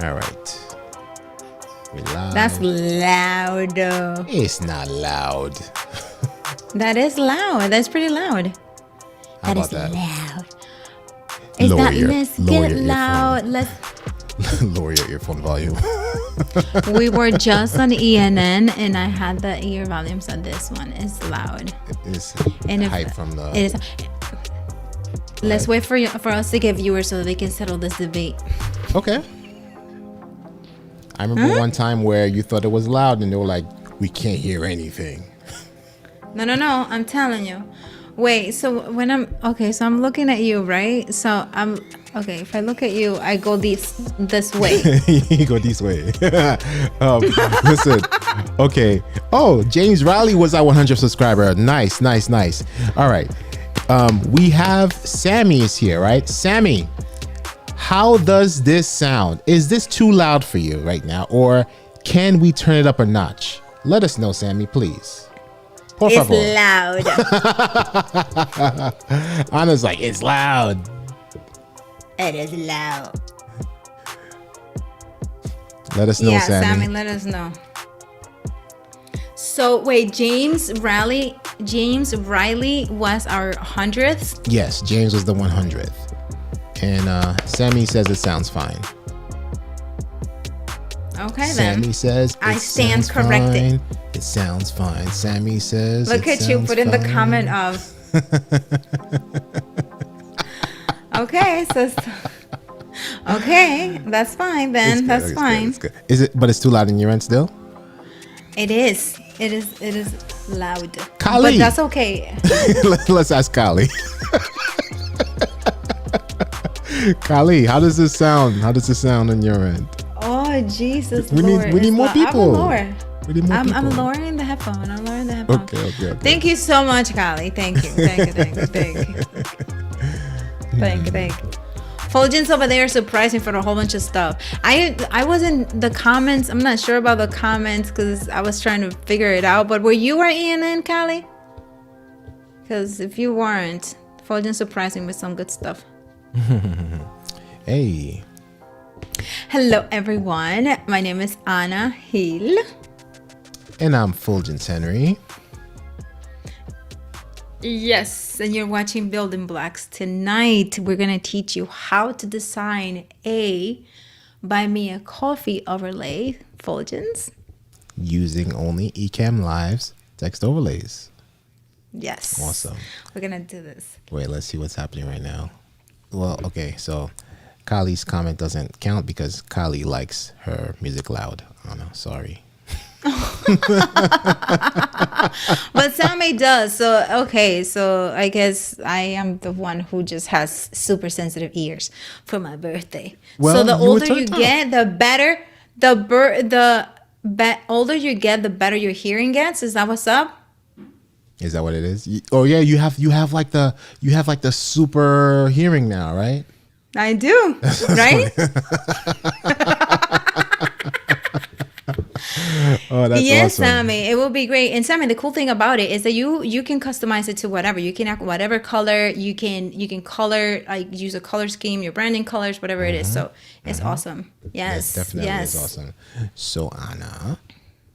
All right. We loud. That's loud. It's not loud. That is loud. That's pretty loud. How That about is that? loud. Is that let's get loud? Let's. Lower your earphone volume. We were just on ENN, and I had the ear volumes on this one. It's loud. It's And if hype from the. it is. Let's wait for us to get viewers so they can settle this debate. Okay. I remember one time where you thought it was loud, and they were like, "We can't hear anything." No. I'm telling you. Wait. So when so I'm looking at you, right? So okay. If I look at you, I go this way. You go this way. Listen. Okay. Oh, James Riley was our 100th subscriber. Nice. All right. We have Sammy is here, right? Sammy, how does this sound? Is this too loud for you right now, or can we turn it up a notch? Let us know, Sammy, please. Por favor. It's loud. Ana's like, it's loud. It is loud. Let us know, Sammy. Let us know. So wait, James Riley was our 100th. Yes, James was the 100th. And Sammy says it sounds fine. Okay, Sammy then. says I stand corrected. Fine. It sounds fine. Sammy says Look at you, put in the comment of. Okay, so. Okay, that's fine then. That's fine. Good. Is it? But it's too loud in your end still. It is. It is loud. Kali. But that's okay. Let's ask Kali. Kali, how does this sound? How does this sound on your end? Oh Jesus! We need more people. I'm lowering the headphone. Okay. Thank you so much, Kali. Thank you. Fuljens over there surprising for a whole bunch of stuff. I was in the comments. I'm not sure about the comments because I was trying to figure it out. But were you our ENN, Kali? Because if you weren't, Fuljens surprising with some good stuff. Hey. Hello, everyone. My name is Ana Hill. And I'm Fuljens Henry. Yes, and you're watching Building Blocks. Tonight, we're going to teach you how to design a Buy Me a Coffee overlay, Fuljens. Using only Ecamm Live's text overlays. Yes. Awesome. We're going to do this. Wait, let's see what's happening right now. Well, okay, so Kali's comment doesn't count because Kali likes her music loud. Oh no, sorry. But Sammy does. So I guess I am the one who just has super sensitive ears for my birthday. Well, so the older you out. get, the better older you get, the better your hearing gets. Is that what's up? Is that what it is? Oh yeah, you have like the super hearing now, right? I do, right? Oh, that's yes, awesome. Sammy, it will be great. And Sammy, the cool thing about it is that you can customize it to whatever. You can add whatever color. You can color, like use a color scheme, your branding colors, whatever it is. So it's awesome. Yes, it definitely is awesome. So Ana,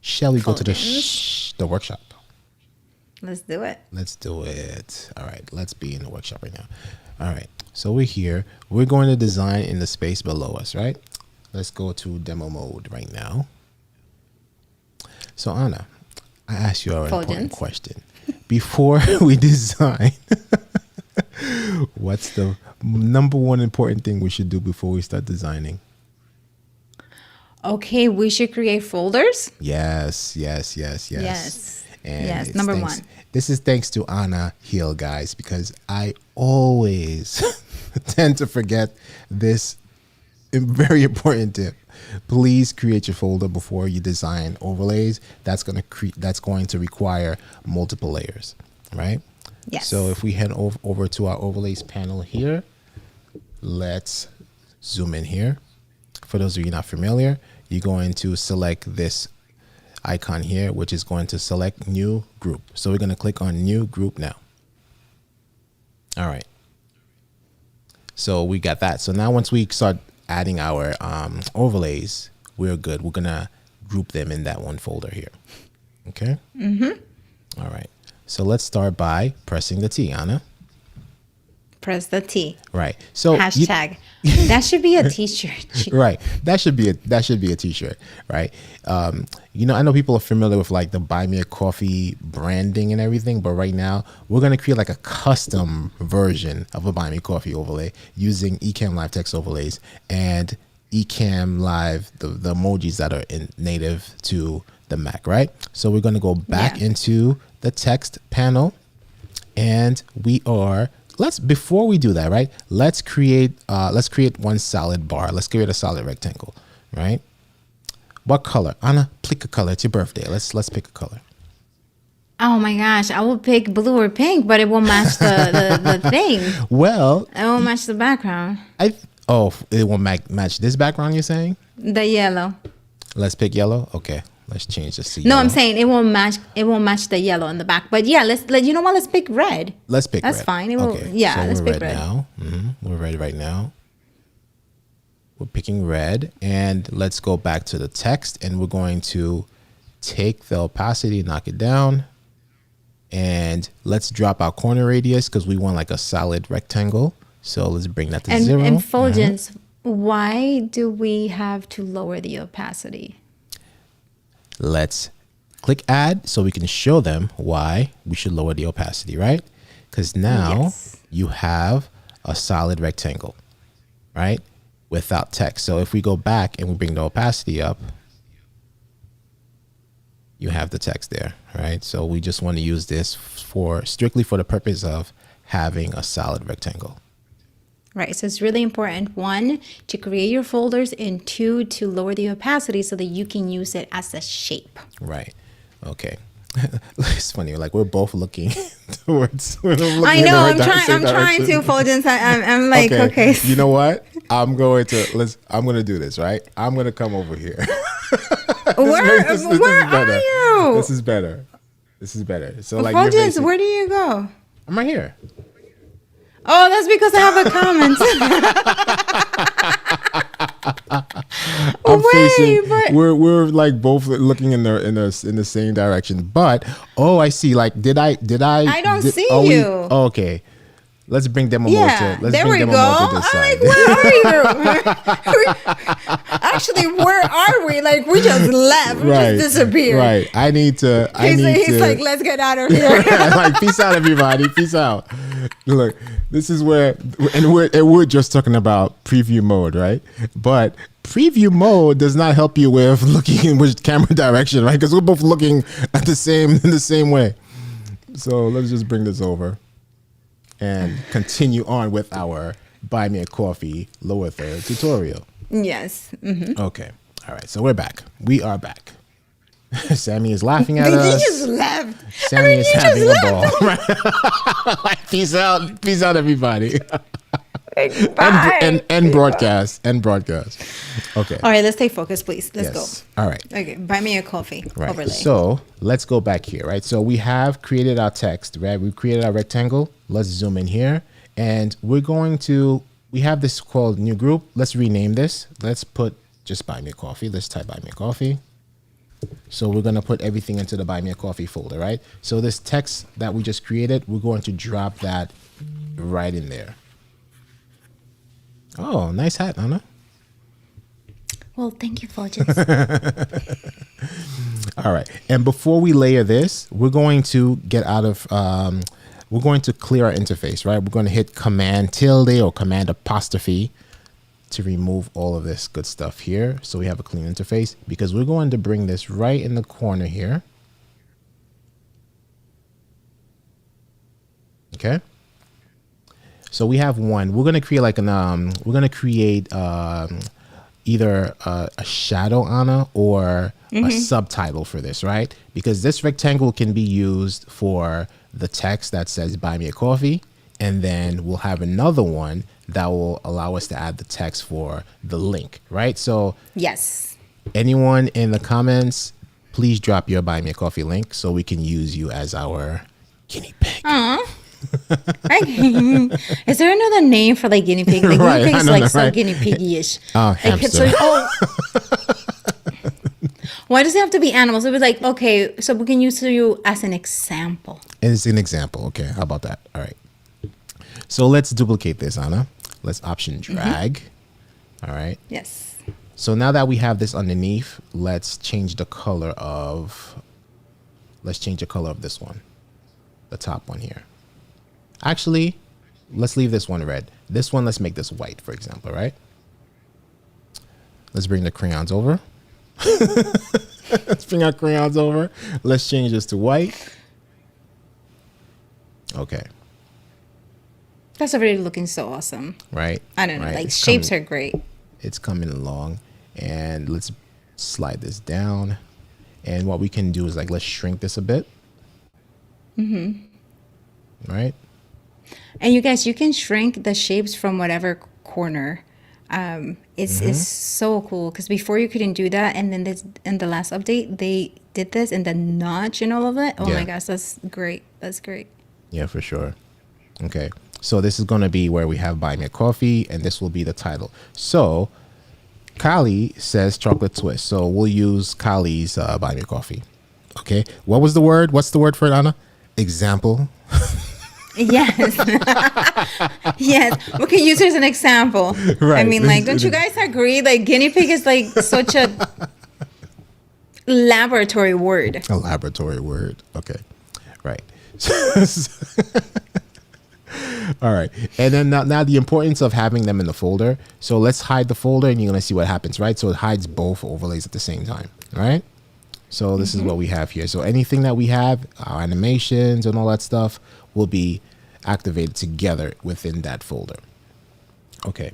shall we go to the workshop? Let's do it. Let's do it. All right, let's be in the workshop right now. All right, so we're here. We're going to design in the space below us, right? Let's go to demo mode right now. So Ana, I asked you an important question. Before we design, what's the number one important thing we should do before we start designing? Okay, we should create folders. Yes. And yes, number one. This is thanks to Ana Hill, guys, because I always tend to forget this very important tip. Please create your folder before you design overlays. That's going to require multiple layers, right? Yes. So if we head over to our overlays panel here, let's zoom in here. For those of you not familiar, you're going to select this icon here, which is going to select new group. So we're going to click on new group now. All right. So we got that. So now once we start adding our overlays, we're good. We're gonna group them in that one folder here. Okay. All right. So let's start by pressing the T, Ana. Press the T. Right. So hashtag. That should be a t-shirt. Right. That should be a t-shirt. Right. You know, I know people are familiar with like the Buy Me a Coffee branding and everything, but right now we're going to create like a custom version of a Buy Me a Coffee overlay using Ecamm Live text overlays and Ecamm Live, the emojis that are native to the Mac, right? So we're going to go back into the text panel, and before we do that, right? Let's create one solid bar. Let's create a solid rectangle, right? What color? Ana, pick a color. It's your birthday. Let's pick a color. Oh my gosh, I will pick blue or pink, but it won't match the thing. Well, it won't match the background. It won't match this background, you're saying? The yellow. Let's pick yellow. Okay. Let's change this to yellow. No, I'm saying it won't match the yellow in the back. But yeah, let's pick red. Let's pick That's red. fine. It will, okay. Yeah, so let's we're pick red. Now. We're red right now. We're picking red, and let's go back to the text, and we're going to take the opacity, knock it down, and let's drop our corner radius because we want like a solid rectangle. So let's bring that to 0. And Fuljens, why do we have to lower the opacity? Let's click add so we can show them why we should lower the opacity, right? Because now you have a solid rectangle, right? Without text. So if we go back and we bring the opacity up, you have the text there, right? So we just want to use this strictly for the purpose of having a solid rectangle. Right, so it's really important, 1, to create your folders, and 2, to lower the opacity so that you can use it as a shape. Right, okay. It's funny, like we're both looking towards. I know, I'm trying to, Fuljens. I'm like, okay. You know what? I'm going to do this, right? I'm going to come over here. Where are you? This is better. So like, Fuljens, where do you go? I'm right here. Oh, that's because I have a comment. We're like both looking in the same direction. But I see. Like, did I? I don't see you. Okay. Let's bring demo mode to. Let's there bring we demo go. mode to this side. Like, where are you? Actually, where are we? Like, we just left. We just disappeared. Right. I need to. He's like, let's get out of here. Like, peace out, everybody. Peace out. Look, this is where, and we're just talking about preview mode, right? But preview mode does not help you with looking in which camera direction, right? Because we're both looking at the same way. So let's just bring this over and continue on with our Buy Me a Coffee lower third tutorial. Yes. Okay. All right. So we're back. We are back. Sammy is laughing at us. He just left. Sammy is having a ball. Like, peace out, everybody. Bye. And broadcast. Okay. All right, let's take focus, please. Let's go. All right. Okay, Buy Me a Coffee overlay. So let's go back here, right? So we have created our text, right? We've created our rectangle. Let's zoom in here, and we have this called new group. Let's rename this. Let's put just Buy Me a Coffee. Let's type Buy Me a Coffee. So we're going to put everything into the Buy Me a Coffee folder, right? So this text that we just created, we're going to drop that right in there. Oh, nice hat, Ana. Well, thank you, Fuljens. All right. And before we layer this, we're going to we're going to clear our interface, right? We're going to hit Command tilde or Command apostrophe to remove all of this good stuff here, so we have a clean interface, because we're going to bring this right in the corner here. Okay. So we have one. We're going to create like either a shadow, Ana, or a subtitle for this, right? Because this rectangle can be used for the text that says Buy Me a Coffee, and then we'll have another one that will allow us to add the text for the link, right? So yes, anyone in the comments, please drop your Buy Me a Coffee link so we can use you as our guinea pig. Right? Is there another name for like guinea pig? Like Right, guinea pig I is know, like so right? guinea piggy-ish. Hamster. Why does it have to be animals? It was like, okay, so we can use you as an example. It's an example. Okay, how about that? All right. So let's duplicate this, Ana. Let's option drag. All right. Yes. So now that we have this underneath, let's change the color of. Let's change the color of this one, the top one here. Actually, let's leave this one red. This one, let's make this white, for example, right? Let's bring the crayons over. Let's bring our crayons over. Let's change this to white. Okay. That's already looking so awesome. Right. I don't know. Right. Like It's shapes coming, are great. It's coming along. And let's slide this down. And what we can do is like, let's shrink this a bit. Right. And you guys, you can shrink the shapes from whatever corner. It's so cool because before you couldn't do that, and then this in the last update they did this and the notch and all of it. Oh Yeah. my gosh, that's great. That's great. Yeah, for sure. Okay. So this is going to be where we have Buy Me a Coffee, and this will be the title. So Kali says chocolate twist. So we'll use Kali's Buy Me a Coffee. Okay. What was the word? What's the word for it, Ana? Example. Yes. Yes. We can use it as an example. Right. I mean, like, don't you guys agree? Like, guinea pig is like such a laboratory word. A laboratory word. Okay. Right. All right. And then now the importance of having them in the folder. So let's hide the folder and you're going to see what happens, right? So it hides both overlays at the same time, right? So this is what we have here. So anything that we have, our animations and all that stuff will be activated together within that folder. Okay.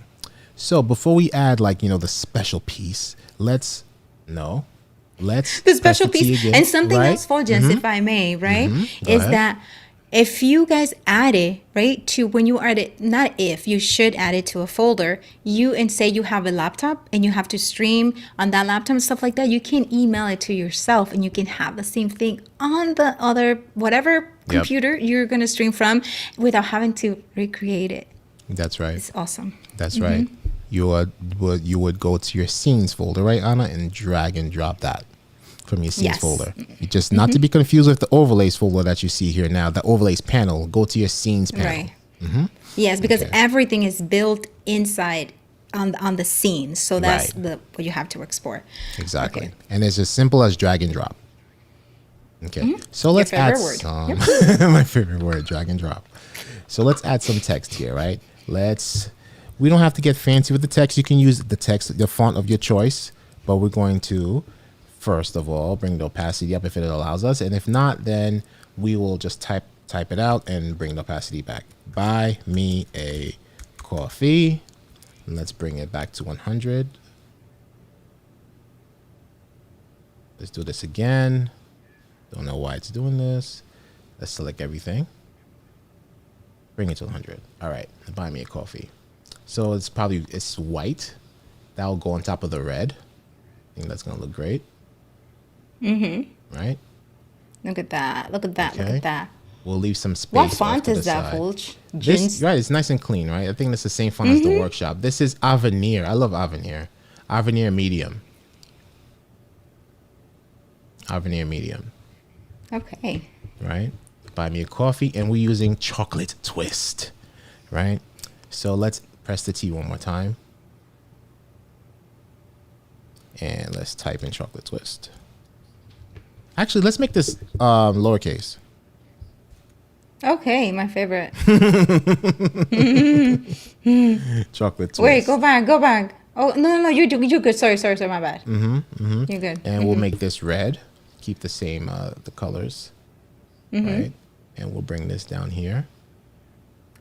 So before we add like, the special piece, let's The press special the T piece. again, And something right? else, Fuljens, if I may, right? Go Is ahead. that if you guys add it, right, to when you add it, not if, you should add it to a folder, and say you have a laptop and you have to stream on that laptop and stuff like that, you can email it to yourself and you can have the same thing on the other, whatever computer you're going to stream from without having to recreate it. That's right. It's awesome. That's right. You would go to your scenes folder, right, Ana, and drag and drop that from your scenes Yes. folder. Just not to be confused with the overlays folder that you see here now. The overlays panel. Go to your scenes panel. Right. Yes, because Okay. everything is built inside on the scene. So that's Right. what you have to export. Exactly. Okay. And it's as simple as drag and drop. Okay. So let's add favorite word. some my favorite word, drag and drop. So let's add some text here, right? We don't have to get fancy with the text. You can use the text, the font of your choice, but we're going to first of all bring the opacity up if it allows us, and if not, then we will just type it out and bring the opacity back. Buy me a coffee. And let's bring it back to 100. Let's do this again. Don't know why it's doing this. Let's select everything. Bring it to 100. All right, buy me a coffee. So it's white. That'll go on top of the red. I think that's gonna look great. Right? Look at that. Look at that. Look Okay. at that. We'll leave some space. What off font to is the that, side. Fulge? This, right, it's nice and clean, right? I think that's the same font as the workshop. This is Avenir. I love Avenir. Avenir Medium. Avenir Medium. Okay. Right? Buy me a coffee, and we're using chocolate twist, right? So let's press the T one more time. And let's type in chocolate twist. Actually, let's make this lowercase. Okay, my favorite. Chocolate twist. Wait, go back. Oh no, you're good. Sorry, my bad. You're good. And we'll make this red. Keep the same the colors. Right? And we'll bring this down here.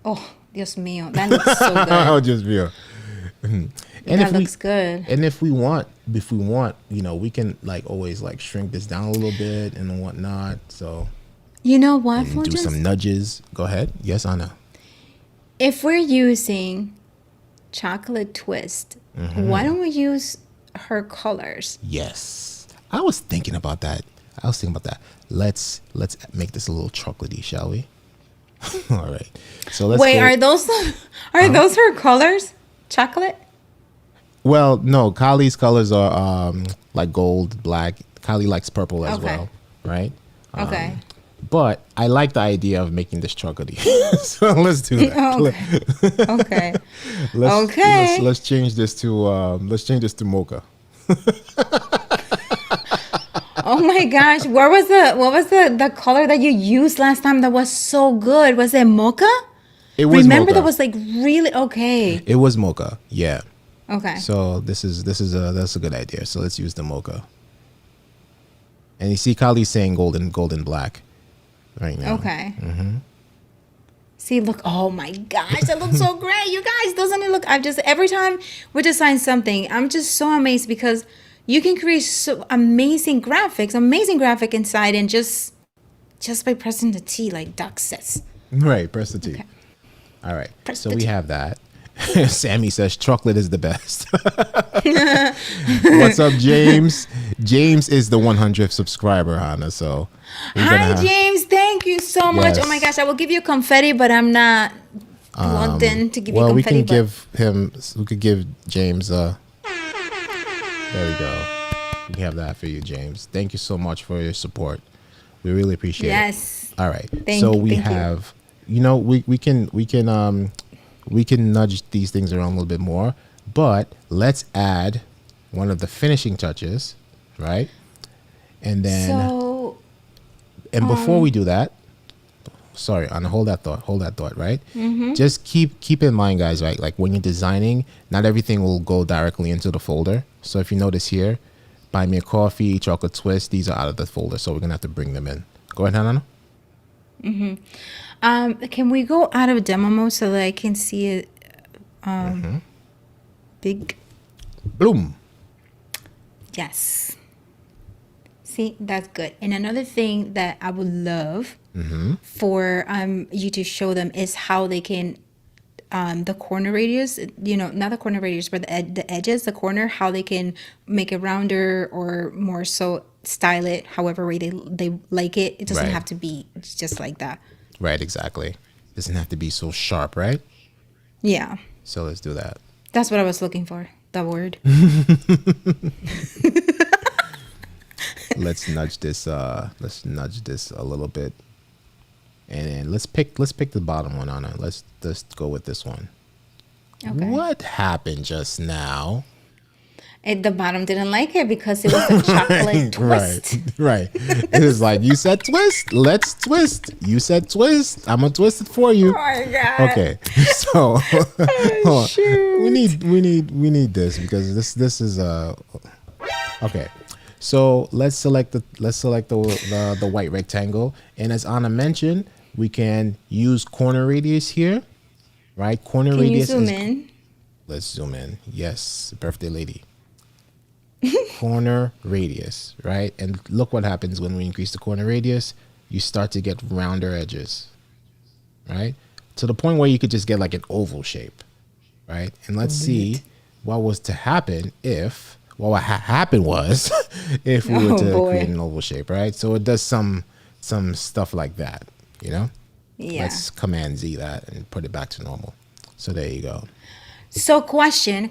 Oh, Dios mío, that looks so good. Oh, just view. That looks good. And if we want, we can like always like shrink this down a little bit and whatnot. So You know what, and do Fulgence? some nudges. Go ahead. Yes, Ana. If we're using chocolate twist, why don't we use her colors? Yes. I was thinking about that. Let's make this a little chocolatey, shall we? All right. So let's Wait, go. are those her colors? Chocolate? Well, no, Kali's colors are like gold, black. Kali likes purple as Okay. well, right? Okay. But I like the idea of making this chocolatey. So let's do that. Okay. Let's, Okay. Let's change this to mocha. Oh my gosh. What was the color that you used last time that was so good? Was it mocha? It was Remember mocha. that was like really okay. It was mocha. Yeah. Okay. So that's a good idea. So let's use the mocha. And you see Kali's saying golden black right now. Okay. See, look. Oh my gosh, that looks so great, you guys. Doesn't it look? Every time we design something, I'm just so amazed because you can create so amazing graphic inside, and just by pressing the T, like Doc says. Right. Press the T. Okay. All right. Press So the we T. have that. Sammy says chocolate is the best. What's up, James? James is the 100th subscriber, Hannah. So Hi, James. Thank you so much. Yes. Oh my gosh, I will give you confetti, but I'm not plugged in to give you well, we confetti. could give James there we go. We can have that for you, James. Thank you so much for your support. We really appreciate it. Yes. All right. Thank So you. we have, we can nudge these things around a little bit more, but let's add one of the finishing touches, right? And then, So, before we do that, sorry, Anna, hold that thought, right? Just keep in mind, guys, right? Like when you're designing, not everything will go directly into the folder. So if you notice here, buy me a coffee, chocolate twist, these are out of the folder. So we're gonna have to bring them in. Go ahead, Anna. can we go out of demo mode so that I can see it big? Bloom. Yes. See, that's good. And another thing that I would love for you to show them is how they can the corner radius, not the corner radius, but the edges, the corner, how they can make it rounder or more so style it however way they like it. It doesn't Right. have to be just like that. Right, exactly. Doesn't have to be so sharp, right? Yeah. So let's do that. That's what I was looking for. The word. Let's nudge this a little bit. And then let's pick the bottom one, Anna. Let's just go with this one. Okay. What happened just now? The bottom didn't like it because it was a chocolate twist. Right. It is like, you said twist, let's twist. You said twist, I'm gonna twist it for you. Oh my god. Okay. So hold on. shoot. we need this because this is okay. So let's select the white rectangle, and as Anna mentioned, we can use corner radius here, right? Corner Can you radius zoom is, in? let's zoom in. Yes, birthday lady. Corner radius, right? And look what happens when we increase the corner radius. You start to get rounder edges, right? To the point where you could just get like an oval shape, right? And let's see what was to happen if, what happened was if we were to create an oval shape, right? So it does some stuff like that, you know? Yeah. Let's Command Z that and put it back to normal. So there you go. So question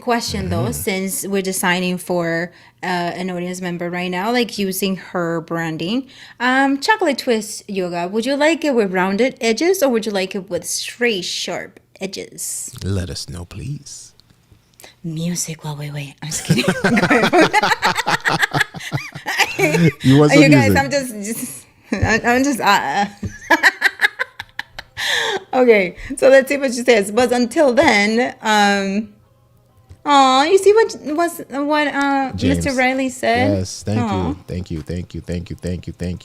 though, since we're designing for an audience member right now, like using her branding, chocolate twist yoga, would you like it with rounded edges or would you like it with straight sharp edges? Let us know, please. Music while we wait. I'm just kidding. You want some You guys, music? I'm just okay, so let's see what she says. But until then, you see what James. Mr. Riley said? Yes, thank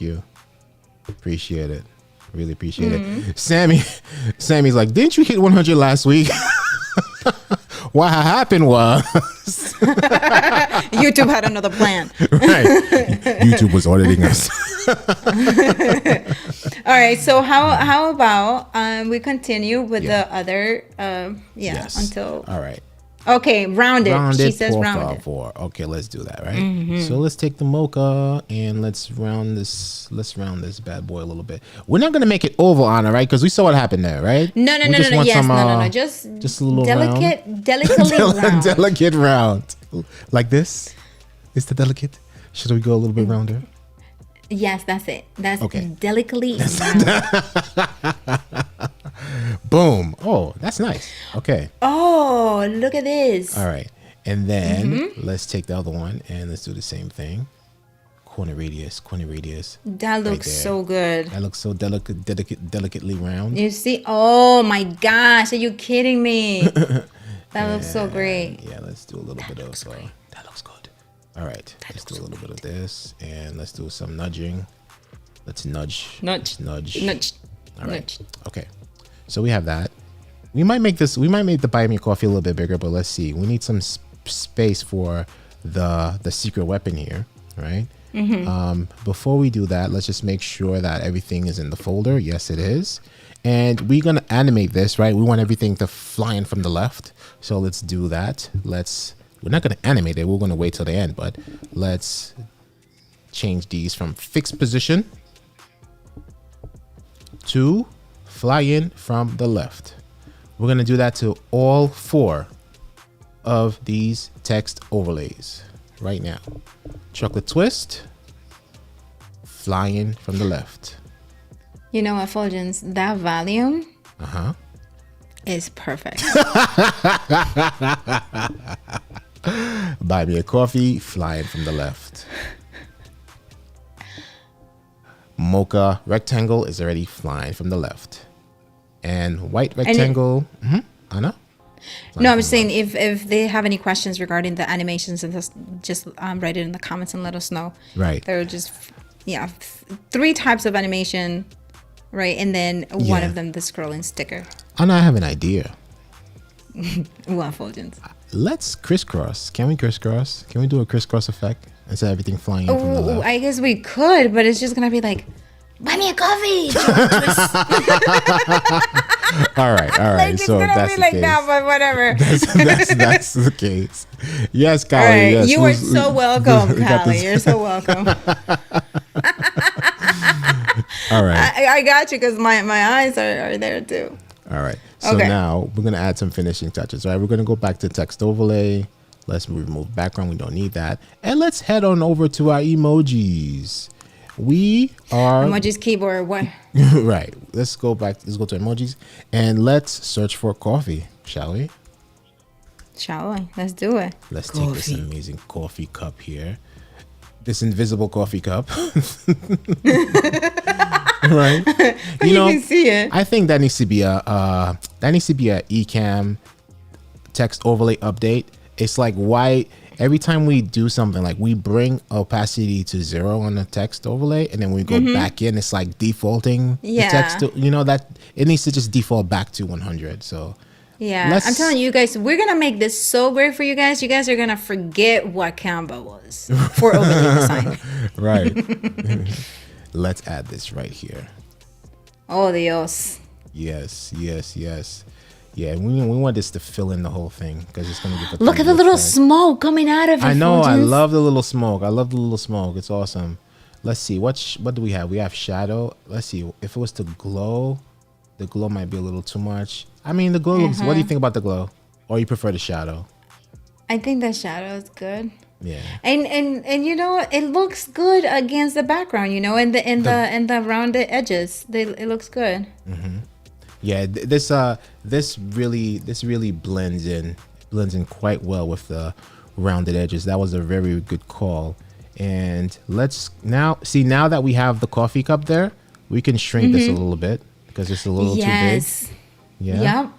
you. Appreciate it. Really appreciate it. Sammy's like, didn't you hit 100 last week? What happened was YouTube had another plan. right. YouTube was auditing us. All right, so how about we continue with the other Yes. until All right. Okay, rounded. She says por rounded. favor. Okay, let's do that, right? So let's take the mocha and let's round this bad boy a little bit. We're not gonna make it oval, Ana, right? Because we saw what happened there, right? No. Yes, no. Just a little delicately round. Delicate round. Like this? Is the delicate? Should we go a little bit rounder? Yes, that's it. That's okay. Delicately round. Boom. Oh, that's nice. Okay. Oh, look at this. All right. And then let's take the other one and let's do the same thing. Corner radius. That looks so good. That looks so delicately round. You see? Oh my gosh, are you kidding me? That looks so great. Yeah, let's do a little bit of that looks good. All right. Let's do a little bit of this and let's do some nudging. Let's nudge. All right. Okay. So we have that. We might make the buy me coffee a little bit bigger, but let's see. We need some space for the secret weapon here, right? Before we do that, let's just make sure that everything is in the folder. Yes, it is. And we're going to animate this, right? We want everything to fly in from the left. So let's do that. We're not going to animate it. We're going to wait till the end, but let's change these from fixed position to fly in from the left. We're going to do that to all 4 of these text overlays right now. Chocolate twist, fly in from the left. You know what, Fuljens? That volume is perfect. Buy me a coffee, fly in from the left. Mocha rectangle is already flying from the left. And white rectangle, Ana? No, I'm just saying if they have any questions regarding the animations, and just write it in the comments and let us know. Right. There are just 3 types of animation, right? And then one of them, the scrolling sticker. Ana, I have an idea. What, Fuljens? Let's crisscross. Can we crisscross? Can we do a crisscross effect instead of everything flying in from the left? I guess we could, but it's just gonna be like, buy me a coffee. all right. Like, so that's be like that, but whatever. That's the case. Yes, Callie. Right. Yes, you are so welcome, Callie. You're so welcome. All right. I got you because my eyes are there too. All right. So now we're going to add some finishing touches, right? We're going to go back to text overlay. Let's remove background. We don't need that. And let's head on over to our emojis. We are emojis keyboard. What? right. Let's go back. Let's go to emojis and let's search for coffee, shall we? Shall we? Let's do it. Let's take this amazing coffee cup here. This invisible coffee cup. Right? You can see it. I think that needs to be a Ecamm text overlay update. It's like, why every time we do something, like we bring opacity to 0 on the text overlay and then we go back in, it's like defaulting the text to, that it needs to just default back to 100. So yeah, I'm telling you guys, we're gonna make this so great for you guys. You guys are gonna forget what Canva was for overlay design. Right. Let's add this right here. Oh, Dios. Yes. Yeah, we want this to fill in the whole thing because it's gonna get the look at the little smoke coming out of it. I know. I love the little smoke. It's awesome. Let's see. What do we have? We have shadow. Let's see. If it was to glow, the glow might be a little too much. I mean, the glow looks. What do you think about the glow? Or you prefer the shadow? I think the shadow is good. Yeah. And it looks good against the background, and the rounded edges. It looks good. Mm-hmm. Yeah, this really blends in quite well with the rounded edges. That was a very good call. And let's now that we have the coffee cup there, we can shrink this a little bit because it's a little too big. Yeah. Yep.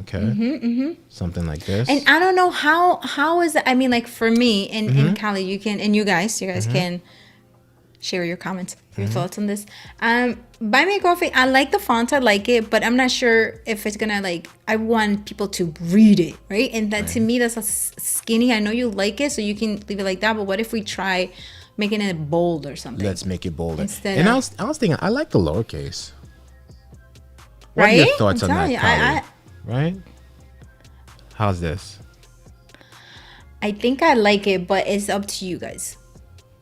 Okay. Something like this. And I don't know how is it? I mean, like for me and Callie, you can, and you guys can share your comments, your thoughts on this. Buy me a coffee. I like the font. I like it, but I'm not sure if it's gonna I want people to read it, right? And that to me, that's a skinny. I know you like it, so you can leave it like that. But what if we try making it bold or something? Let's make it bolder. I was thinking, I like the lowercase. What are your thoughts on that, Callie? Right? How's this? I think I like it, but it's up to you guys.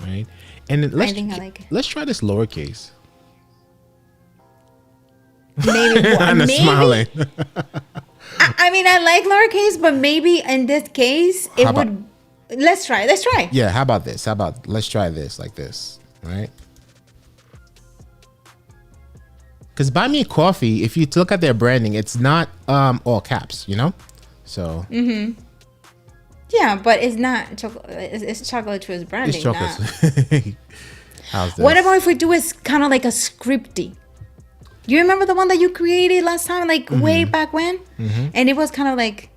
Right? And then I think I like it. Let's try this lowercase. Maybe. Anna smiling. I mean, I like lowercase, but maybe in this case, it How about- would. Let's try. Let's try. Yeah, how about this? Let's try this like this, right? Because Buy Me a Coffee, if you look at their branding, it's not all caps, you know? So Yeah, but it's not chocolate. It's chocolate to his branding. it's chocolate. How's that? What about if we do it kind of like a scripty? You remember the one that you created last time, like way back when? And it was kind of like,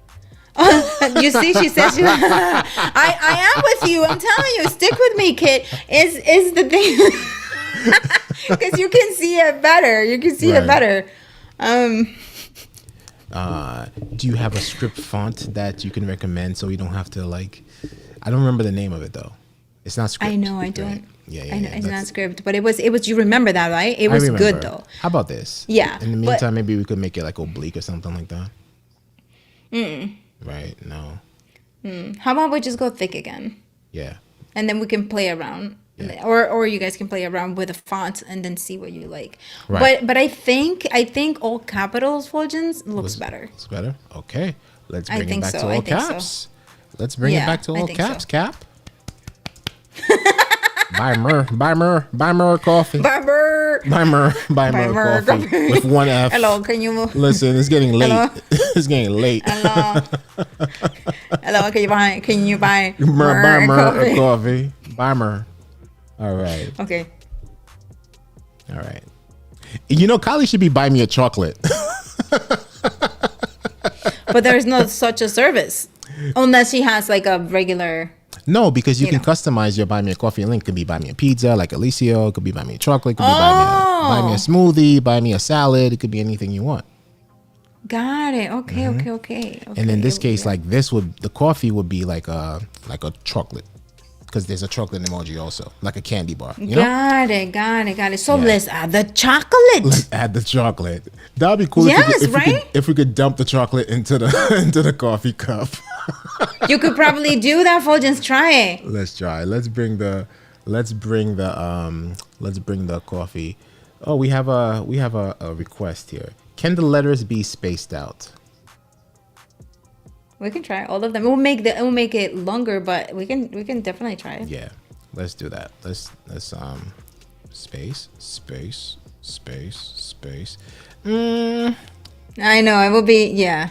you see, she says, I am with you. I'm telling you, stick with me, kid. Is the thing. Because you can see it better. You can see it better. Do you have a script font that you can recommend so you don't have to like? I don't remember the name of it though. It's not script. I know, I don't. Right? Yeah. I know it's not script, but it was. You remember that, right? It was good though. How about this? Yeah. In the meantime, maybe we could make it like oblique or something like that. Right? No. How about we just go thick again, Yeah. and then we can play around, Yeah. or you guys can play around with the font and then see what you like. Right. But I think all capitals Fuljens looks better. It's better. Okay. Let's I bring it think back so, to I all think so. caps. Let's bring it Yeah, back to I all think caps. so. Cap. Buy mer coffee. Barber. Buy mer mer coffee coffee. with one F. Hello, can you move? Listen, it's getting late. Hello? It's getting late. Hello. Hello, can you buy Buy coffee? coffee. Buy mer. All right. Okay. All right. You know, Kylie should be buying me a chocolate. But there's no such a service unless she has like a regular. No, because you can know. customize your buy me a coffee link. It could be buy me a pizza, like Alicio. It could be buy me a chocolate. It could be buy me a smoothie, buy me a salad. It could be anything you want. Got it. Okay, okay. And in this case, like the coffee would be like a chocolate, because there's a chocolate emoji also, like a candy bar. You know? Got it. So Yeah. let's add the chocolate. Let's add the chocolate. That'd be cool. Yes, if we could dump the chocolate into the into the coffee cup. You could probably do that, Fuljens. Try it. Let's try. Let's bring the coffee. Oh, we have a request here. Can the letters be spaced out? We can try all of them. It will make it longer, but we can definitely try it. Yeah, let's do that. Let's space. I know it will be. Yeah,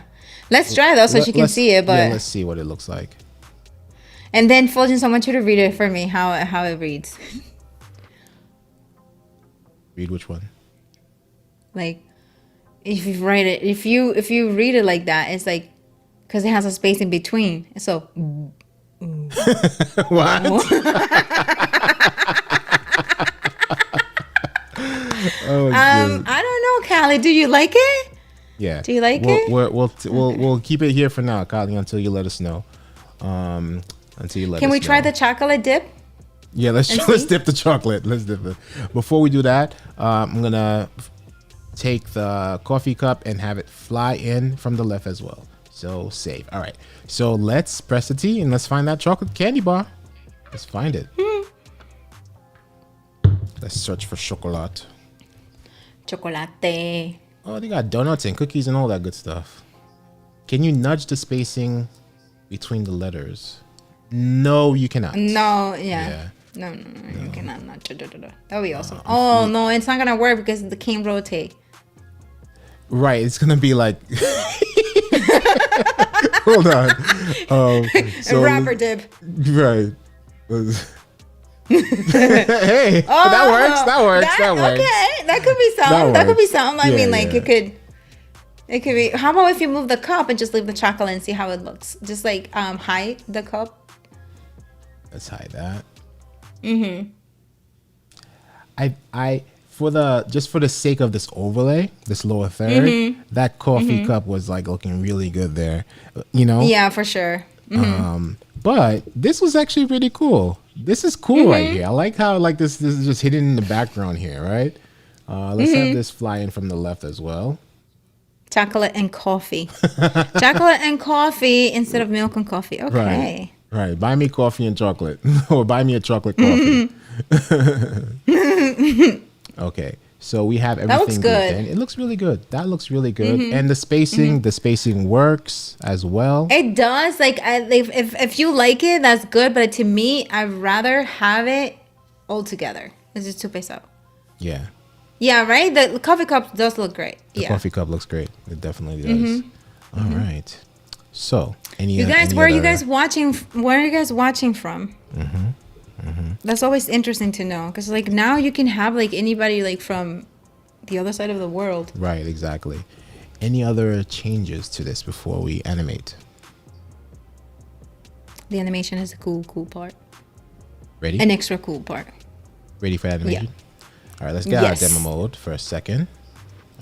let's try though, so she can see it. But yeah, let's see what it looks like. and then Fuljens, I want you to read it for me. How it reads. Read which one? Like, if you write it, if you read it like that, it's like, because it has a space in between. So. What? Oh, I don't know, Callie. Do you like it? yeah. Do you like we'll, it? We'll keep it here for now, Kylie, until you let us know. Until you let us know. Can we try the chocolate dip? Yeah, let's dip the chocolate. Let's dip it. Before we do that, I'm gonna take the coffee cup and have it fly in from the left as well. So save. All right. So let's press the T and let's find that chocolate candy bar. Let's find it. Let's search for chocolate. Chocolate. Oh, they got donuts and cookies and all that good stuff. Can you nudge the spacing between the letters? No, you cannot. No, yeah. No, you cannot. No. That would be awesome. Oh, no, it's not going to work because the can't rotate. Right, it's gonna be like. Hold on. So Rapper dip. right. Hey, that works. That works. Okay, that could be something. That could be something. I mean, like it could be. How about if you move the cup and just leave the chocolate and see how it looks? Just like hide the cup. Let's hide that. I for the sake of this overlay, this lower third, that coffee cup was like looking really good there, you know. Yeah, for sure. But this was actually pretty cool. This is cool right here. I like how like this is just hidden in the background here, right? Let's have this fly in from the left as well. Chocolate and coffee. Chocolate and coffee instead of milk and coffee. Okay. Right. Buy me coffee and chocolate, or buy me a chocolate coffee. Okay. So we have everything looks good. in. It looks really good. That looks really good. And the spacing works as well. It does. Like, if you like it, that's good. But to me, I'd rather have it all together. It's just too pesado. Yeah. Yeah, right? The coffee cup does look great. The Yeah. coffee cup looks great. It definitely does. All right. So, You guys, where are you guys watching? Where are you guys watching from? That's always interesting to know, because like now you can have like anybody like from the other side of the world. Right, exactly. Any other changes to this before we animate? The animation is a cool part. Ready? An extra cool part. Ready for animation? All right, let's get out of demo mode for a second.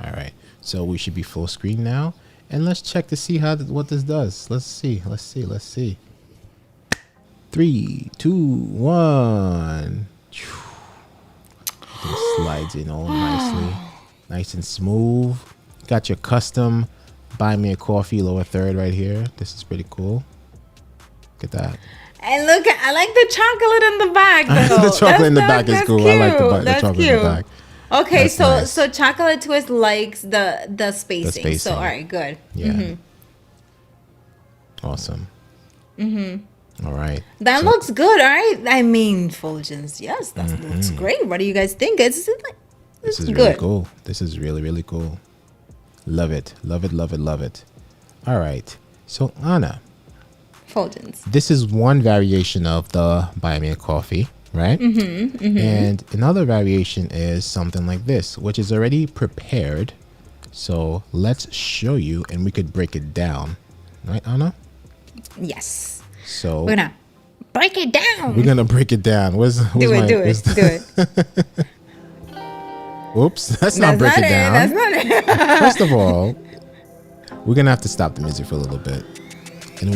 All right, so we should be full screen now, and let's check to see what this does. Let's see. 3, 2, 1. It slides in all nicely, nice and smooth. Got your custom buy me a coffee lower third right here. This is pretty cool. Look at that. And look, I like the chocolate in the back though. The chocolate in the back is cool. Cute. I like the chocolate in the back. Okay, That's nice. so chocolate twist likes the spacing. So all right, good. Yeah. Awesome. All right. That looks good. All right. I mean, Fuljens, yes, that looks great. What do you guys think? This is Really good. cool. This is really, really cool. Love it. Love it. Love it. Love it. All right. So Ana, Fuljens. this is one variation of the buy me a coffee, right? And another variation is something like this, which is already prepared. So let's show you, and we could break it down, right, Ana? Yes. So We're gonna break it down. we're gonna break it down. Do do it. Oops, that's not break it down. That's not it. First of all, we're gonna have to stop the music for a little bit, and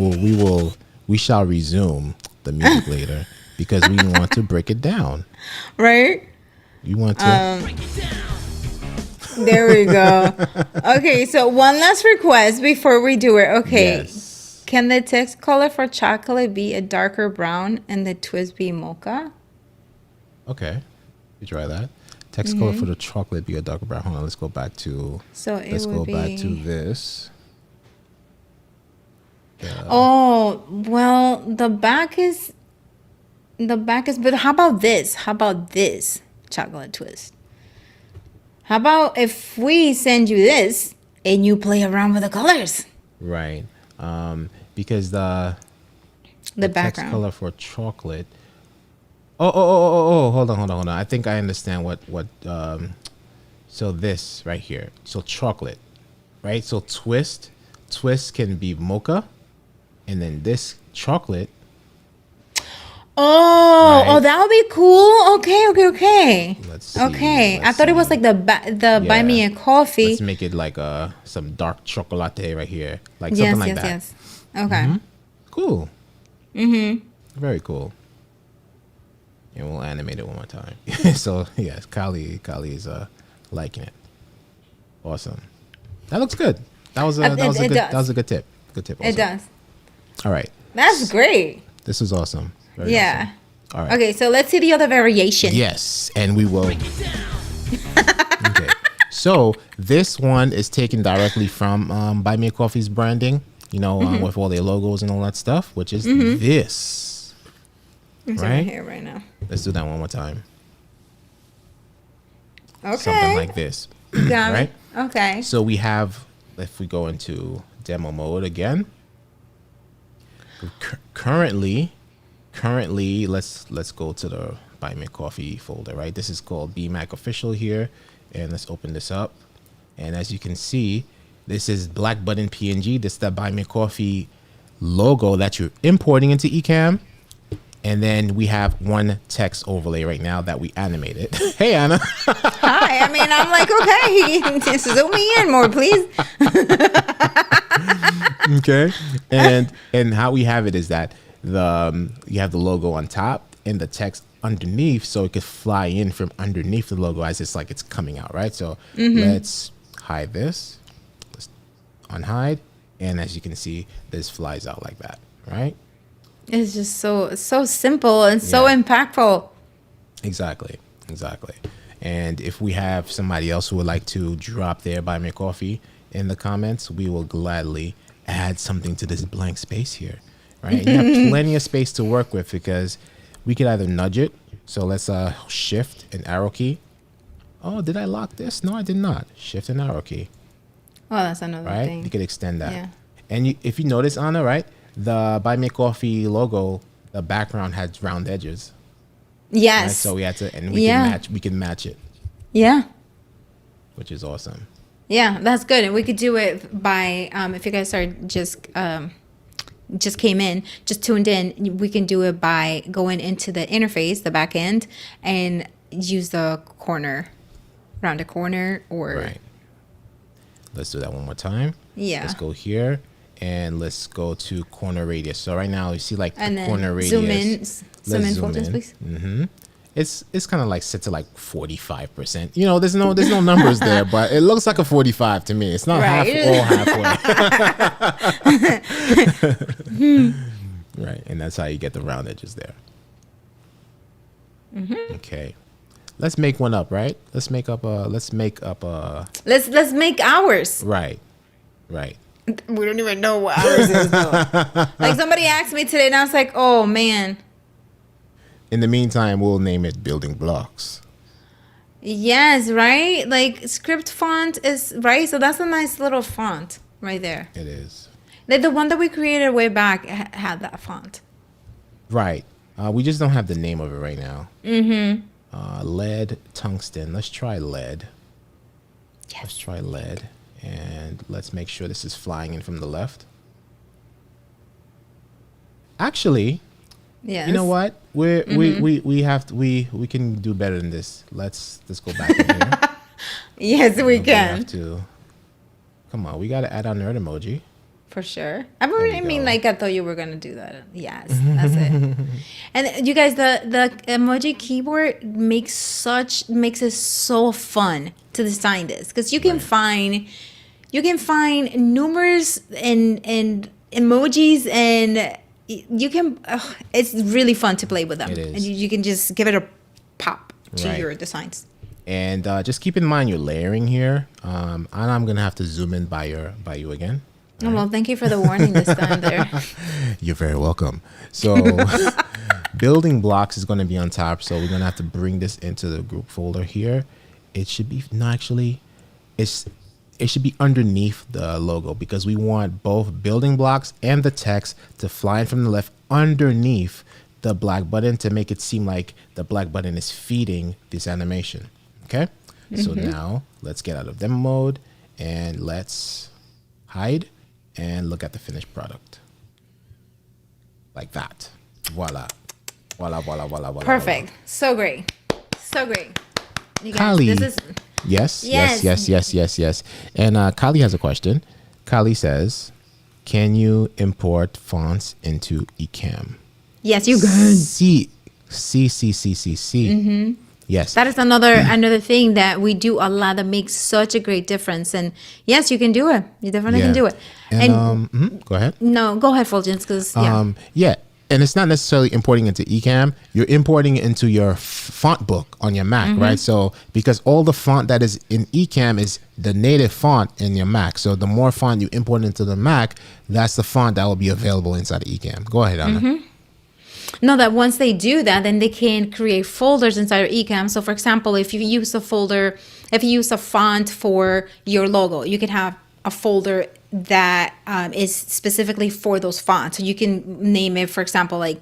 we shall resume the music later, because we want to break it down. Right? You want to break it down. There we go. Okay, so one last request before we do it. Okay. Yes. Can the text color for chocolate be a darker brown and the twist be mocha? Okay, you try that. Text color for the chocolate be a darker brown. Hold on, let's go back to. So it Let's would go be... back to this. Oh, well, the back is, but how about this? How about this chocolate twist? How about if we send you this and you play around with the colors? Right. Because the text background. color for chocolate. Oh, hold on. I think I understand what so this right here. So chocolate, right? So twist can be mocha, and then this chocolate. Oh, Right. that would be cool. Okay. Let's see. Okay, I let's thought it was see. like the buy me a coffee. Let's make it like some dark chocolate right here, like something like that. Yes. Okay. Cool. Very cool. And we'll animate it one more time. So yes, Kali is liking it. Awesome. That looks good. That was a good tip. Good tip. Also. It does. All right. That's great. This is awesome. Very Yeah. awesome. All right. Okay, so let's see the other variation. Yes, and we will. Okay. So this one is taken directly from Buy Me a Coffee's branding, with all their logos and all that stuff, which is this. It's right? right here right now. Let's do that one more time. Okay. Something like this. Got right? it. Okay. So we have, if we go into demo mode again, currently, let's go to the Buy Me a Coffee folder, right? This is called BMac Official here, and let's open this up. And as you can see, this is black button PNG. This is the Buy Me a Coffee logo that you're importing into Ecamm. And then we have one text overlay right now that we animated. Hey, Ana. Hi. I mean, I'm like, okay, zoom me in more, please. Okay. And how we have it is that you have the logo on top and the text underneath, so it could fly in from underneath the logo as it's like it's coming out, right? So let's hide this. Let's unhide, and as you can see, this flies out like that, right? It's just so simple and so Yeah. impactful. Exactly. And if we have somebody else who would like to drop their buy me a coffee in the comments, we will gladly add something to this blank space here. Right. And you have plenty of space to work with because we could either nudge it. So let's shift and arrow key. Oh, did I lock this? No, I did not. Shift and arrow key. Oh, that's another Right. thing. You could extend that. Yeah. And if you notice, Anna, right, the buy me a coffee logo, the background had round edges. Yes. Right? So we had to, and we can match it, Yeah. which is awesome. Yeah, that's good. And we could do it by if you guys are just came in, just tuned in, we can do it by going into the interface, the back end, and use the corner, around the corner, or Right. Let's do that one more time. Yeah. Let's go here and let's go to corner radius. So right now you see like the and then corner radius. zoom in, Let's Fuljens, please. It's kind of like set to like 45%. You know, there's no numbers there, but it looks like a 45 to me. It's not Right. all halfway. Right, and that's how you get the round edges there. Okay, let's make one up. Right, let's make up a. Let's make ours. Right. We don't even know what ours is though. Like somebody asked me today, and I was like, oh man. In the meantime, we'll name it Building Blocks. Yes, right? Like script font is right. So that's a nice little font right there. It is. Like the one that we created way back had that font. Right. We just don't have the name of it right now. Lead tungsten. Let's try lead. Yes. Let's try lead. And let's make sure this is flying in from the left. Actually, Yes. you know what? We can do better than this. Let's go back in here. Yes, we We can. have to. Come on, we gotta add our nerd emoji. For sure. we I mean, go. like I thought you were gonna do that. Yes, that's it. And you guys, the emoji keyboard makes it so fun to design this because you can find numerous and emojis and you can. It's really fun to play with them. It is. And you can just give it a pop to Right. your designs. And just keep in mind your layering here. Anna, I'm gonna have to zoom in by you again. Oh, well, thank you for the warning this time there. You're very welcome. So building blocks is going to be on top. So we're going to have to bring this into the group folder here. It should be, no, actually, it should be underneath the logo because we want both building blocks and the text to fly in from the left underneath the black button to make it seem like the black button is feeding this animation. Okay. So now let's get out of demo mode and let's hide and look at the finished product. Like that. Voila. Voila, voila, voila, voila. Perfect. So great. So great. You guys, Kali. this is Yes. And Kali has a question. Kali says, can you import fonts into Ecamm? yes, you can. C. Yes. That is another thing that we do a lot that makes such a great difference. And yes, you can do it. You definitely can do it. And go ahead. No, go ahead, Fuljens, because Yeah. And it's not necessarily importing into Ecamm. You're importing it into your font book on your Mac, right? So because all the font that is in Ecamm is the native font in your Mac. So the more font you import into the Mac, that's the font that will be available inside of Ecamm. Go ahead, Anna. no, that once they do that, then they can create folders inside of Ecamm. So for example, if you use a font for your logo, you can have a folder that is specifically for those fonts. So you can name it, for example, like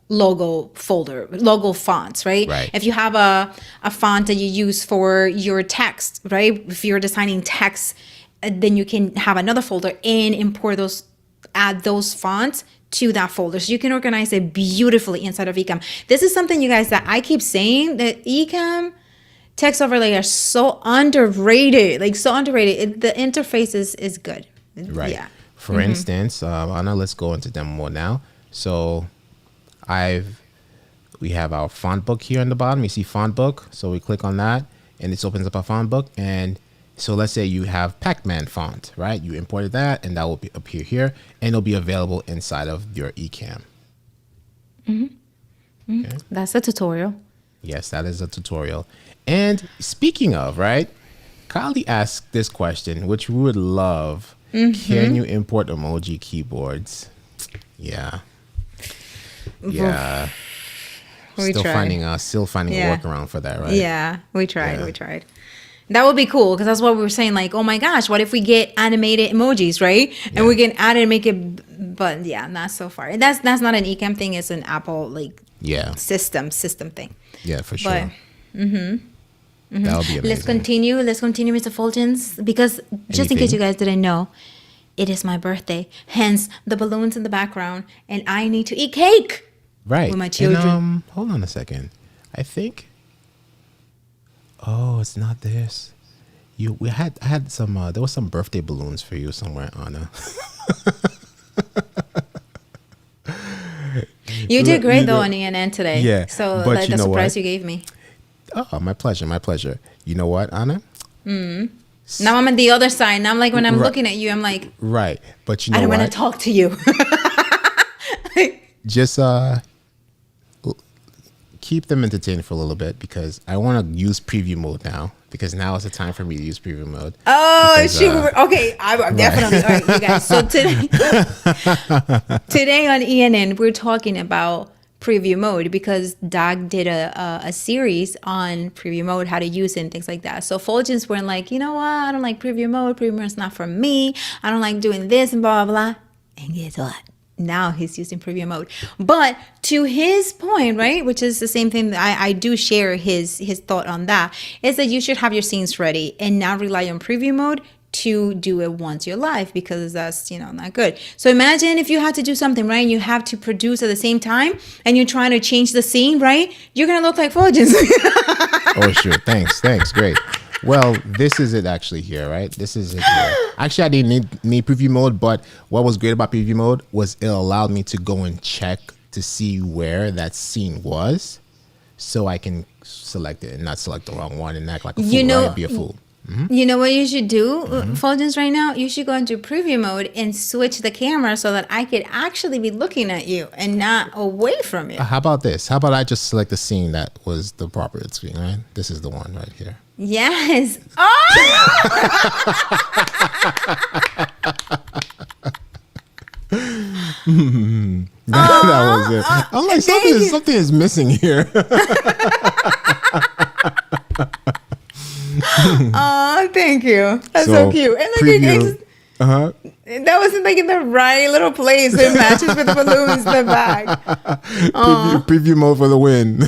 logo folder, logo fonts, right? Right. If you have a font that you use for your text, right? If you're designing text, then you can have another folder and add those fonts to that folder. So you can organize it beautifully inside of Ecamm. This is something, you guys, that I keep saying, that Ecamm text overlay are so underrated, the interface is good. Right. Yeah. For instance, Anna, let's go into demo mode now. So we have our font book here on the bottom. You see font book. So we click on that and this opens up our font book. And So let's say you have Pac-Man font, right? You imported that, and that will appear here, and it'll be available inside of your Ecamm. Okay. That's a tutorial. Yes, that is a tutorial. And speaking of, right, Kylie asked this question, which we would love. Can you import emoji keyboards? Yeah. Yeah. Still finding a workaround for that, right? Yeah, we tried. That would be cool, because that's what we were saying. Like, oh my gosh, what if we get animated emojis, right? And we can add it and make it, but yeah, not so far. That's not an Ecamm thing. It's an Apple system thing. Yeah, for sure. But, that would be amazing. Let's continue, Mr. Fuljens, because just in case you guys didn't know, it is my birthday. Hence the balloons in the background, and I need to eat cake. Right. With my children. And, hold on a second. I think. Oh, it's not this. I had some. There was some birthday balloons for you somewhere, Ana. You did great though on ENN today. Yeah. So but like the surprise you gave me. Oh, my pleasure. You know what, Ana? Now I'm on the other side. Now I'm like, when I'm looking at you, I'm like, right. But you know I don't what? want to talk to you. Just keep them entertained for a little bit, because I want to use preview mode now, because now is the time for me to use preview mode. Oh, because, shoot. Okay, I'm definitely. All right, you guys. So today on ENN, we're talking about preview mode, because Doug did a series on preview mode, how to use it and things like that. So Fuljens were like, you know what? I don't like preview mode. Preview mode is not for me. I don't like doing this and blah, blah, blah. And guess what? Now he's using preview mode. But to his point, right, which is the same thing that I do share his thought on that, is that you should have your scenes ready and not rely on preview mode to do it once you're live, because that's, not good. So imagine if you had to do something, right, and you have to produce at the same time, and you're trying to change the scene, right? You're going to look like Fuljens. Oh, sure. Thanks. Great. Well, this is it actually here, right? This is it here. Actually, I didn't need preview mode, but what was great about preview mode was it allowed me to go and check to see where that scene was, so I can select it and not select the wrong one and act like a fool, right? Be a fool. You know what you should do, Fuljens, right now? You should go into preview mode and switch the camera so that I could actually be looking at you and not away from you. How about this? How about I just select the scene that was the proper screen, right? This is the one right here. Yes. Oh! That was it. I'm like, something is missing here. Oh, thank you. That's so cute. And look, that wasn't like in the right little place. It matches with the balloons in the back. Preview mode for the win.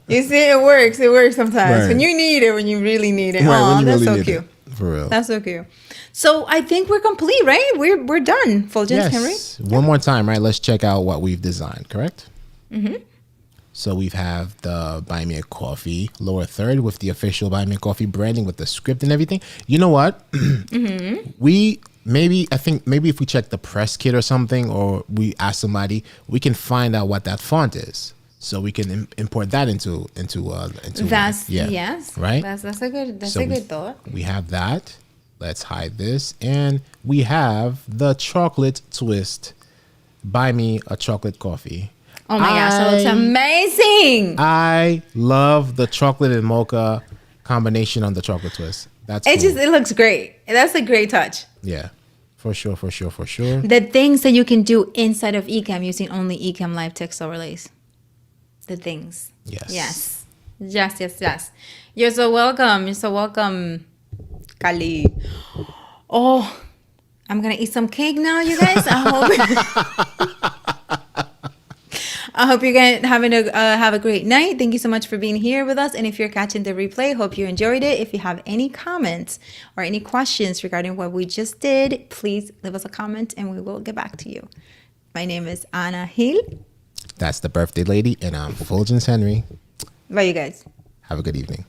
You see, it works. It works sometimes. Right. When you need it, when you really need it. Right, Oh, that's really so cute. For real. That's so cute. So I think we're complete, right? We're done, Fuljens, Henry. One more time, right? Let's check out what we've designed, correct? So we have the Buy Me a Coffee lower third with the official Buy Me a Coffee branding with the script and everything. You know what? I think maybe if we check the press kit or something, or we ask somebody, we can find out what that font is. So we can import that into yes, right. That's a good thought. We have that. Let's hide this, and we have the chocolate twist. Buy me a chocolate coffee. Oh my gosh, that looks amazing! I love the chocolate and mocha combination on the chocolate twist. It looks great. That's a great touch. Yeah, for sure. The things that you can do inside of Ecamm using only Ecamm live text overlays. The things. Yes. You're so welcome, Kali. Oh, I'm gonna eat some cake now, you guys. I hope you're have a great night. Thank you so much for being here with us. And if you're catching the replay, hope you enjoyed it. If you have any comments or any questions regarding what we just did, please leave us a comment and we will get back to you. My name is Ana Hill. That's the birthday lady, and I'm Fuljens Henry. Bye, you guys. Have a good evening.